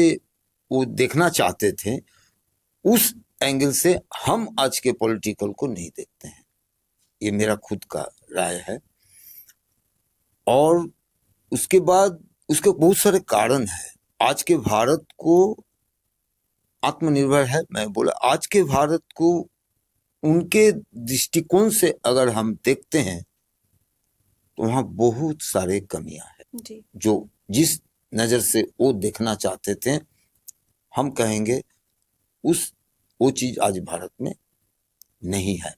[SPEAKER 1] वो देखना चाहते थे, उस एंगल से हम आज के पॉलिटिकल को नहीं देखते हैं। ये मेरा खुद का राय है। और उसके बाद उसके बहुत सारे कारण हैं। आज के भारत को आत्मनिर्भर है, मैं बोला आज के भारत को उनके दृष्टिकोण से अगर हम देखते हैं तो वहां बहुत सारे कमियां हैं।
[SPEAKER 2] जी
[SPEAKER 1] जो जिस नजर से वो देखना चाहते थे, हम कहेंगे वो चीज आज भारत में नहीं है।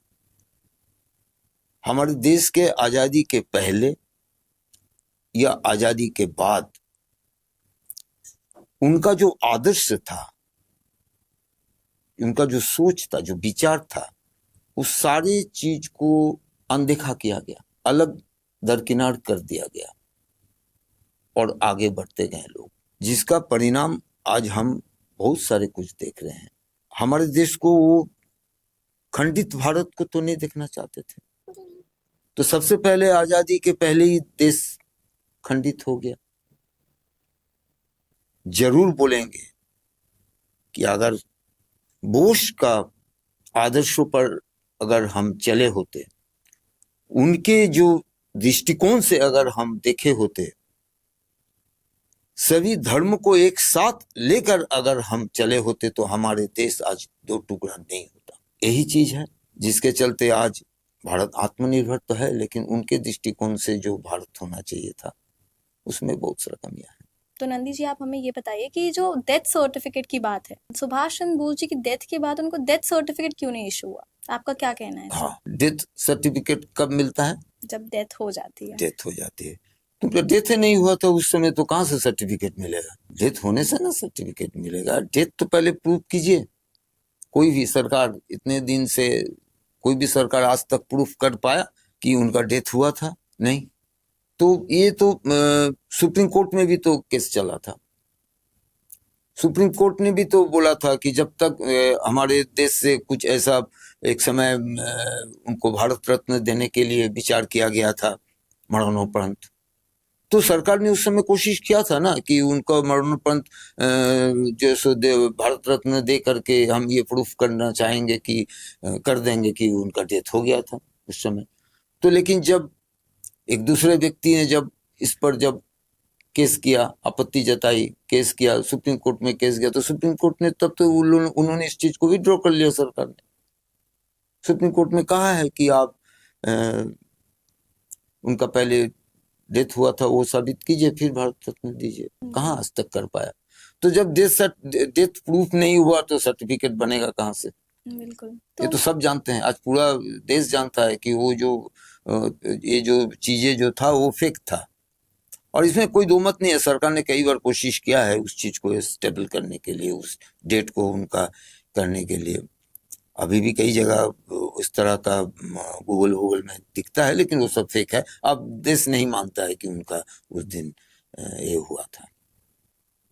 [SPEAKER 1] हमारे देश के आजादी के पहले या आजादी के बाद उनका जो आदर्श था, उनका जो सोच था, जो विचार था, उस सारी चीज को अनदेखा किया गया, अलग दरकिनार कर दिया गया और आगे बढ़ते गए लोग, जिसका परिणाम आज हम बहुत सारे कुछ देख रहे हैं। हमारे देश को वो खंडित भारत को तो नहीं देखना चाहते थे, तो सबसे पहले आजादी के पहले ही देश खंडित हो गया। जरूर बोलेंगे कि अगर बोस का आदर्शों पर अगर हम चले होते, उनके जो दृष्टिकोण से अगर हम देखे होते, सभी धर्म को एक साथ लेकर अगर हम चले होते, तो हमारे देश आज दो टुकड़ा नहीं होता। यही चीज है जिसके चलते आज भारत आत्मनिर्भर तो है, लेकिन उनके दृष्टिकोण से जो भारत होना चाहिए था, उसमें बहुत सारा कमियां हैं।
[SPEAKER 2] तो नंदी जी, आप हमें ये बताइए कि जो डेथ सर्टिफिकेट की बात है, सुभाष चंद्र बोस जी की डेथ के बाद उनको डेथ सर्टिफिकेट क्यों नहीं इशू हुआ? आपका क्या कहना है इसमें?
[SPEAKER 1] हाँ, डेथ सर्टिफिकेट कब मिलता है?
[SPEAKER 2] जब डेथ हो जाती है।
[SPEAKER 1] डेथ हो जाती है। तो जब डेथ नहीं हुआ था उस समय, तो कहाँ से सर्टिफिकेट मिलेगा? डेथ होने से ना सर्टिफिकेट मिलेगा। डेथ तो पहले प्रूव कीजिए। कोई भी सरकार इतने दिन से, कोई भी सरकार आज तक प्रूफ कर पाया कि उनका डेथ हुआ था? नहीं। तो ये तो सुप्रीम कोर्ट में भी तो केस चला था। सुप्रीम कोर्ट ने भी तो बोला था कि जब तक हमारे देश से कुछ ऐसा, एक समय उनको भारत रत्न देने के लिए विचार किया गया था मरणोपरांत, तो सरकार ने उस समय कोशिश किया था ना कि उनका मरणोपरांत जो सो भारत रत्न दे करके हम ये प्रूफ करना चाहेंगे कि कर देंगे कि उनका डेथ हो गया था उस समय। तो लेकिन जब एक दूसरे व्यक्ति ने जब इस पर जब केस किया, आपत्ति जताई, केस किया, सुप्रीम कोर्ट में केस गया, तो सुप्रीम कोर्ट ने तब तो उन्होंने इस चीज को विड्रॉ कर लिया। सरकार ने सुप्रीम कोर्ट में कहा है कि आप उनका पहले डेथ हुआ था वो साबित कीजिए, फिर भारत रत्न दीजिए। कहाँ आज तक कर पाया? तो जब डेथ प्रूफ नहीं हुआ तो सर्टिफिकेट बनेगा कहाँ से?
[SPEAKER 2] बिल्कुल।
[SPEAKER 1] ये तो सब जानते हैं, आज पूरा देश जानता है कि वो जो ये जो चीजें जो था वो फेक था। और इसमें कोई दो मत नहीं है। सरकार ने कई बार कोशिश किया है उस चीज को स्टेबल करने के लिए, उस डेट को उनका करने के लिए। अभी भी कई जगह उस तरह का गूगल में दिखता है, लेकिन वो सब फेक है। अब देश नहीं मानता है कि उनका उस दिन ये हुआ था,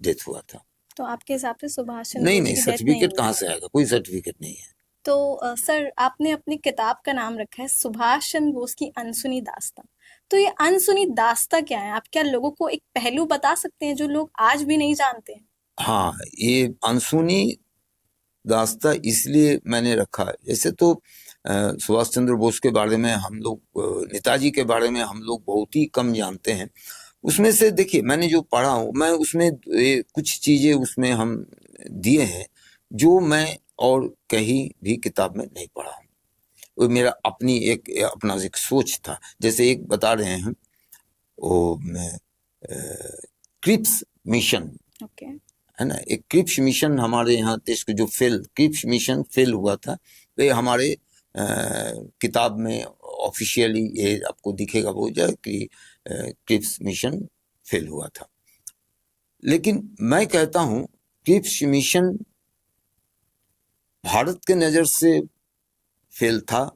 [SPEAKER 1] डेथ हुआ था।
[SPEAKER 2] तो आपके हिसाब से सुभाष चंद्र
[SPEAKER 1] नहीं
[SPEAKER 2] बोस जी
[SPEAKER 1] नहीं,
[SPEAKER 2] की डेथ नहीं
[SPEAKER 1] सर्टिफिकेट
[SPEAKER 2] हुई?
[SPEAKER 1] कहाँ से आएगा? कोई सर्टिफिकेट नहीं है।
[SPEAKER 2] तो सर, आपने अपनी किताब का नाम रखा है सुभाष चंद्र बोस की अनसुनी दास्तां। तो ये अनसुनी दास्तां क्या है? आप क्या लोगों को एक पहलू बता सकते हैं जो लोग आज भी नहीं जानते हैं?
[SPEAKER 1] हाँ, ये अनसुनी दास्तां इसलिए मैंने रखा है, जैसे तो सुभाष चंद्र बोस के बारे में हम लोग, नेताजी के बारे में हम लोग बहुत ही कम जानते हैं। उसमें से देखिए, मैंने जो पढ़ा हूँ, मैं उसमें कुछ चीजें उसमें हम दिए हैं जो मैं और कहीं भी किताब में नहीं पढ़ा हूँ। वो मेरा अपना एक सोच था। जैसे एक बता रहे हैं वो क्रिप्स मिशन,
[SPEAKER 2] ओके।
[SPEAKER 1] है ना, एक क्रिप्स मिशन हमारे यहाँ देश के जो क्रिप्स मिशन फेल हुआ था, तो ये हमारे किताब में ऑफिशियली ये आपको दिखेगा वो जो कि क्रिप्स मिशन फेल हुआ था। लेकिन मैं कहता हूँ क्रिप्स मिशन भारत के नजर से फेल था।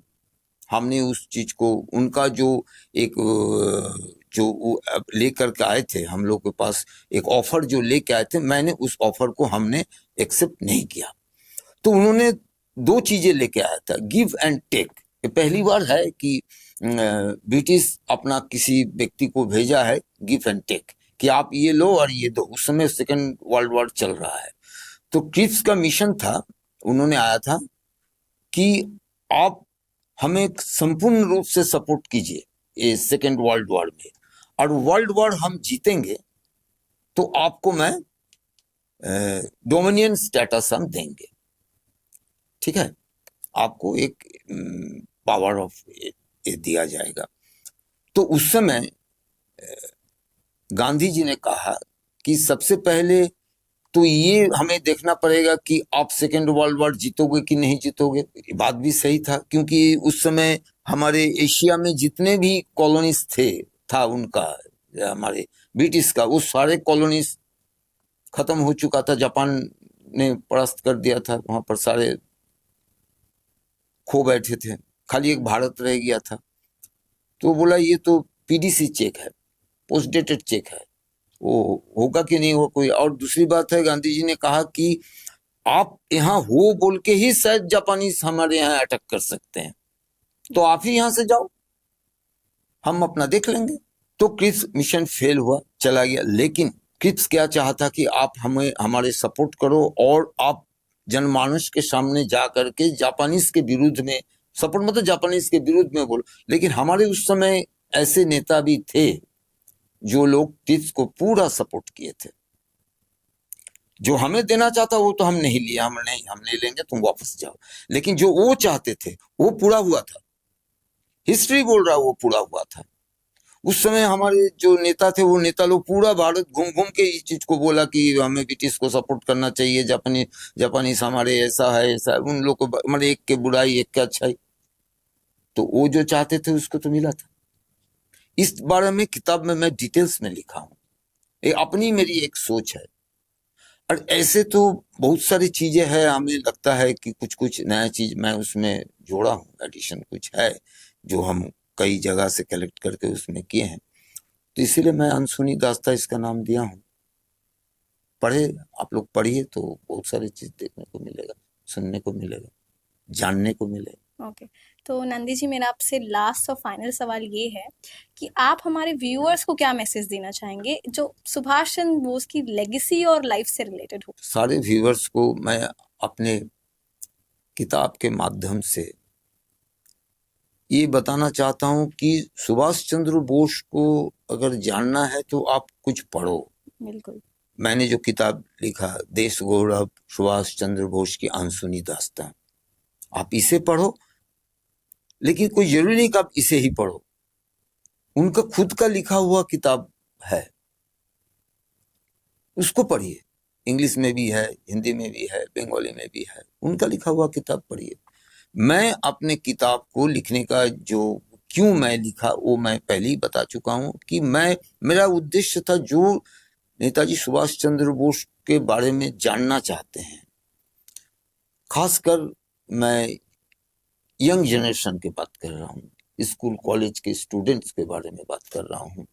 [SPEAKER 1] हमने उस चीज को, उनका जो एक जो लेकर के आए थे हम लोग के पास, एक ऑफर जो लेके आए थे, मैंने उस ऑफर को हमने एक्सेप्ट नहीं किया। तो उन्होंने दो चीजें लेके आया था, गिव एंड टेक। ये पहली बार है कि ब्रिटिश अपना किसी व्यक्ति को भेजा है गिव एंड टेक, कि आप ये लो और ये दो। उस समय सेकेंड वर्ल्ड वॉर चल रहा है। तो क्रिप्स का मिशन था, उन्होंने आया था कि आप हमें संपूर्ण रूप से सपोर्ट कीजिए ये सेकेंड वर्ल्ड वॉर में, और वर्ल्ड वॉर हम जीतेंगे तो आपको मैं डोमिनियन स्टेटस हम देंगे, ठीक है, आपको एक पावर ऑफ दिया जाएगा। तो उस समय गांधी जी ने कहा कि सबसे पहले तो ये हमें देखना पड़ेगा कि आप सेकेंड वर्ल्ड वॉर जीतोगे कि नहीं जीतोगे। ये बात भी सही था, क्योंकि उस समय हमारे एशिया में जितने भी कॉलोनीज था उनका, हमारे ब्रिटिश का, वो सारे कॉलोनीज खत्म हो चुका था, जापान ने परास्त कर दिया था, वहां पर सारे खो बैठे थे, खाली एक भारत रह गया था। तो बोला ये तो पीडीसी चेक है, पोस्ट डेटेड चेक है, वो होगा कि नहीं होगा कोई। और दूसरी बात है, गांधी जी ने कहा कि आप यहाँ हो बोल के ही शायद जापानीज हमारे यहाँ अटैक कर सकते हैं, तो आप ही यहाँ से जाओ, हम अपना देख लेंगे। तो क्रिप्स मिशन फेल हुआ, चला गया। लेकिन क्रिप्स क्या चाहता कि आप हमें हमारे सपोर्ट करो और आप जनमानस के सामने जा करके जापानीज के विरुद्ध में सपोर्ट, मतलब जापानीज के विरुद्ध में बोलो। लेकिन हमारे उस समय ऐसे नेता भी थे जो लोग क्रिप्स को पूरा सपोर्ट किए थे। जो हमें देना चाहता वो तो हम नहीं लिया, हम नहीं लेंगे, तुम वापस जाओ। लेकिन जो वो चाहते थे वो पूरा हुआ था, हिस्ट्री बोल रहा है वो पूरा हुआ था। उस समय हमारे जो नेता थे, वो नेता लोग पूरा भारत घूम घूम के इस चीज को बोला कि हमें ब्रिटिश को सपोर्ट करना चाहिए, जापानीज हमारे ऐसा है ऐसा है। उन लोग को हमारे एक के बुराई एक के अच्छाई, तो वो जो चाहते थे उसको तो मिला था। इस बारे में किताब में मैं डिटेल्स में लिखा हूँ, ये अपनी मेरी एक सोच है। और ऐसे तो बहुत सारी चीजें हैं, हमें लगता है कि कुछ कुछ नया चीज मैं उसमें जोड़ा हूँ, एडिशन कुछ है जो हम कई जगह से कलेक्ट करके उसमें किए हैं। तो इसीलिए मैं अनसुनी दास्ता इसका नाम दिया हूँ। पढ़े, आप लोग पढ़िए तो बहुत सारी चीज देखने को मिलेगा, सुनने को मिलेगा, जानने को मिलेगा।
[SPEAKER 2] ओके, तो नंदी जी, मेरा आपसे लास्ट और फाइनल सवाल ये है कि आप हमारे व्यूअर्स को क्या मैसेज देना चाहेंगे जो सुभाष चंद्र बोस की लेगेसी और लाइफ से रिलेटेड हो?
[SPEAKER 1] सारे व्यूअर्स को मैं अपने किताब के माध्यम से ये बताना चाहता हूँ कि सुभाष चंद्र बोस को अगर जानना है तो आप कुछ पढ़ो।
[SPEAKER 2] बिल्कुल।
[SPEAKER 1] मैंने जो किताब लिखा, देश गौरव सुभाष चंद्र बोस की अनसुनी दास्तां, आप इसे पढ़ो। लेकिन कोई जरूरी नहीं कि आप इसे ही पढ़ो, उनका खुद का लिखा हुआ किताब है, उसको पढ़िए। इंग्लिश में भी है, हिंदी में भी है, बंगाली में भी है, उनका लिखा हुआ किताब पढ़िए। मैं अपने किताब को लिखने का जो क्यों मैं लिखा वो मैं पहले ही बता चुका हूं कि मेरा उद्देश्य था, जो नेताजी सुभाष चंद्र बोस के बारे में जानना चाहते हैं, खासकर मैं यंग जनरेशन की बात कर रहा हूँ, स्कूल कॉलेज के स्टूडेंट्स के बारे में बात कर रहा हूँ,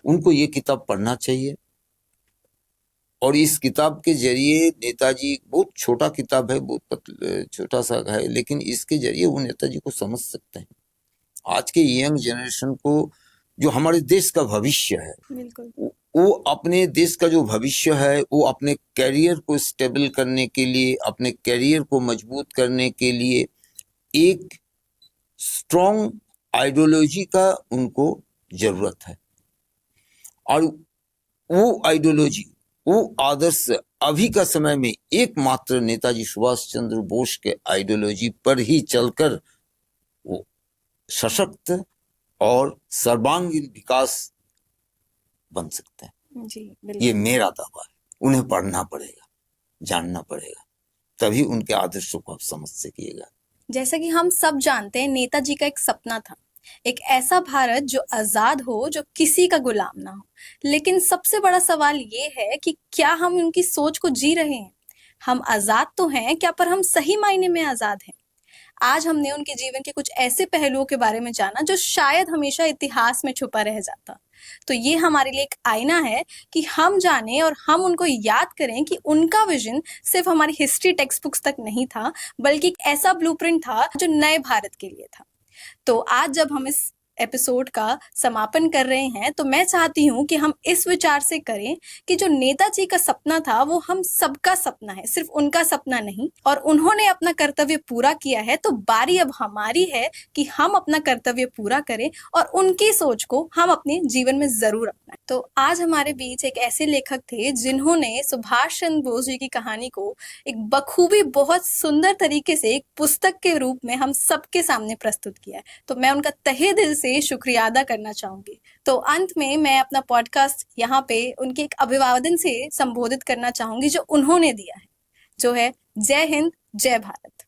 [SPEAKER 1] उनको ये किताब पढ़ना चाहिए। और इस किताब के जरिए नेताजी, बहुत छोटा किताब है, बहुत छोटा सा है, लेकिन इसके जरिए वो नेताजी को समझ सकते हैं। आज के यंग जनरेशन को, जो हमारे देश का भविष्य है,
[SPEAKER 2] बिल्कुल।
[SPEAKER 1] वो अपने देश का जो भविष्य है, वो अपने कैरियर को स्टेबल करने के लिए, अपने कैरियर को मजबूत करने के लिए एक स्ट्रॉन्ग आइडियोलॉजी का उनको जरूरत है। और वो आइडियोलॉजी, वो आदर्श अभी का समय में एकमात्र नेताजी सुभाष चंद्र बोस के आइडियोलॉजी पर ही चलकर वो सशक्त और सर्वांगीण विकास बन सकते हैं।
[SPEAKER 2] जी,
[SPEAKER 1] ये
[SPEAKER 2] बिल्कुल।
[SPEAKER 1] मेरा दावा है। उन्हें पढ़ना पड़ेगा, जानना पड़ेगा, तभी उनके आदर्शों को आप समझ सकिएगा।
[SPEAKER 2] जैसा कि हम सब जानते हैं, नेताजी का एक सपना था, एक ऐसा भारत जो आजाद हो, जो किसी का गुलाम ना हो। लेकिन सबसे बड़ा सवाल ये है कि क्या हम उनकी सोच को जी रहे हैं? हम आजाद तो हैं क्या, पर हम सही मायने में आजाद हैं? आज हमने उनके जीवन के कुछ ऐसे पहलुओं के बारे में जाना जो शायद हमेशा इतिहास में छुपा रह जाता। तो ये हमारे लिए एक आईना है कि हम जाने और हम उनको याद करें कि उनका विजन सिर्फ हमारी हिस्ट्री टेक्स्ट बुक्स तक नहीं था, बल्कि एक ऐसा ब्लूप्रिंट था जो नए भारत के लिए था। तो आज जब हम इस एपिसोड का समापन कर रहे हैं, तो मैं चाहती हूँ कि हम इस विचार से करें कि जो नेताजी का सपना था वो हम सबका सपना है, सिर्फ उनका सपना नहीं। और उन्होंने अपना कर्तव्य पूरा किया है, तो बारी अब हमारी है कि हम अपना कर्तव्य पूरा करें और उनकी सोच को हम अपने जीवन में जरूर अपनाएं। तो आज हमारे बीच एक ऐसे लेखक थे जिन्होंने सुभाष चंद्र बोस जी की कहानी को एक बखूबी बहुत सुंदर तरीके से एक पुस्तक के रूप में हम सबके सामने प्रस्तुत किया है। तो मैं उनका तहे दिल से शुक्रिया अदा करना चाहूंगी। तो अंत में मैं अपना पॉडकास्ट यहाँ पे उनके एक अभिवादन से संबोधित करना चाहूंगी जो उन्होंने दिया है, जो है जय हिंद, जय भारत।